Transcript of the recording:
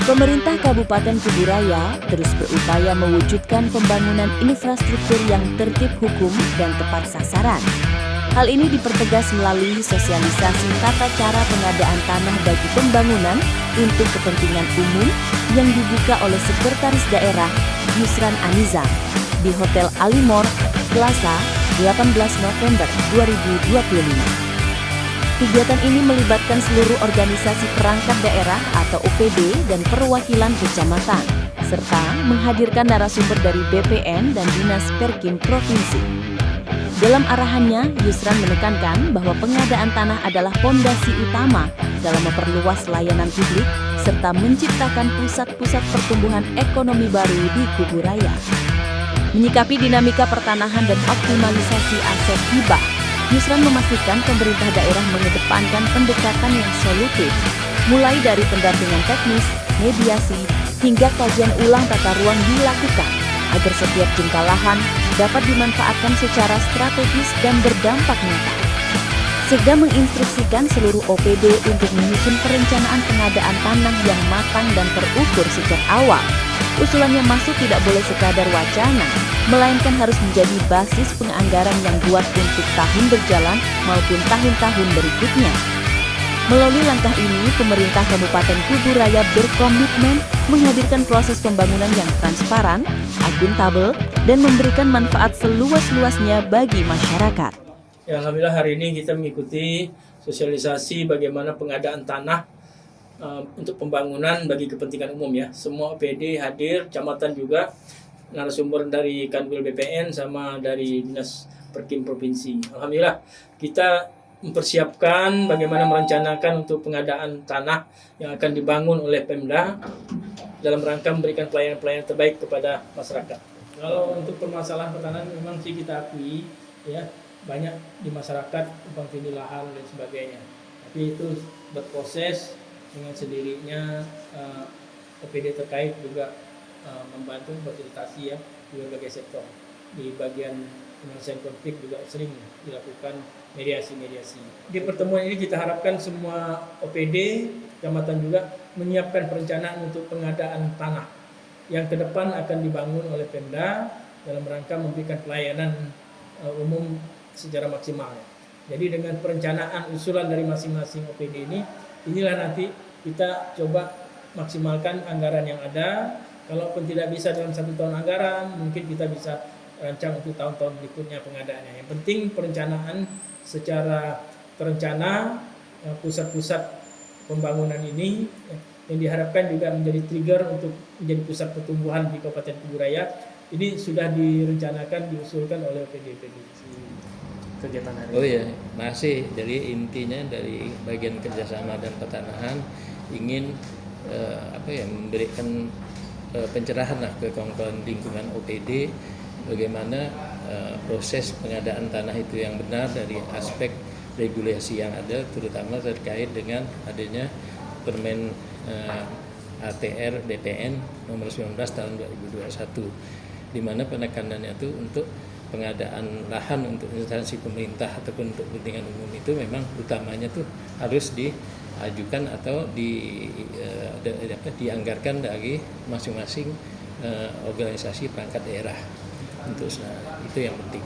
Pemerintah Kabupaten Kuburaya terus berupaya mewujudkan pembangunan infrastruktur yang tertib hukum dan tepat sasaran. Hal ini dipertegas melalui sosialisasi tata cara pengadaan tanah bagi pembangunan untuk kepentingan umum yang dibuka oleh Sekretaris Daerah Yusran Anizar di Hotel Alimor, Selasa, 18 November 2025. Kegiatan ini melibatkan seluruh organisasi perangkat daerah atau OPD dan perwakilan kecamatan, serta menghadirkan narasumber dari BPN dan Dinas Perkim Provinsi. Dalam arahannya, Yusran menekankan bahwa pengadaan tanah adalah fondasi utama dalam memperluas layanan publik serta menciptakan pusat-pusat pertumbuhan ekonomi baru di Kuburaya. Menyikapi dinamika pertanahan dan optimalisasi aset hibah, Yusran memastikan pemerintah daerah mengedepankan pendekatan yang solutif, mulai dari pendampingan teknis, mediasi, hingga kajian ulang tata ruang dilakukan, agar setiap jengkal lahan dapat dimanfaatkan secara strategis dan berdampak nyata. Sekda menginstruksikan seluruh OPD untuk menyusun perencanaan pengadaan tanah yang matang dan terukur sejak awal. Usulan yang masuk tidak boleh sekadar wacana, melainkan harus menjadi basis penganggaran yang kuat untuk tahun berjalan maupun tahun-tahun berikutnya. Melalui langkah ini, pemerintah Kabupaten Kuburaya berkomitmen menghadirkan proses pembangunan yang transparan, akuntabel, dan memberikan manfaat seluas-luasnya bagi masyarakat. Ya, alhamdulillah hari ini kita mengikuti sosialisasi bagaimana pengadaan tanah untuk pembangunan bagi kepentingan umum ya. Semua OPD hadir, kecamatan juga, narasumber dari Kanwil BPN sama dari Dinas Perkim Provinsi. Alhamdulillah kita mempersiapkan bagaimana merencanakan untuk pengadaan tanah yang akan dibangun oleh Pemda dalam rangka memberikan pelayanan-pelayanan terbaik kepada masyarakat. Kalau untuk permasalahan pertanahan memang sih kita akui ya, banyak di masyarakat tumpang tindih lahan dan sebagainya. Tapi itu berproses dengan sendirinya. OPD terkait juga membantu fasilitasi ya di berbagai sektor. Di bagian penyelesaian konflik juga sering dilakukan mediasi-mediasi. Di pertemuan ini kita harapkan semua OPD, kecamatan juga menyiapkan perencanaan untuk pengadaan tanah yang ke depan akan dibangun oleh Pemda dalam rangka memberikan pelayanan umum secara maksimal. Jadi dengan perencanaan usulan dari masing-masing OPD ini, inilah nanti kita coba maksimalkan anggaran yang ada. Kalaupun tidak bisa dalam 1 tahun anggaran, mungkin kita bisa rancang untuk tahun-tahun berikutnya pengadaannya. Yang penting perencanaan secara terencana, pusat-pusat pembangunan ini yang diharapkan juga menjadi trigger untuk menjadi pusat pertumbuhan di Kabupaten Kuburaya. Ini sudah direncanakan, diusulkan oleh OPD-OPD. Kegiatan hari ini. Oh iya, masih. Jadi intinya dari bagian kerjasama dan pertanahan ingin memberikan pencerahan lah ke kawan-kawan lingkungan OPD bagaimana proses pengadaan tanah itu yang benar dari aspek regulasi yang ada, terutama terkait dengan adanya Permen ATR BPN nomor 19 tahun 2021, di mana penekanannya itu untuk pengadaan lahan untuk instansi pemerintah ataupun untuk kepentingan umum itu memang utamanya tuh harus diajukan atau dianggarkan dari masing-masing organisasi perangkat daerah. Itu yang penting.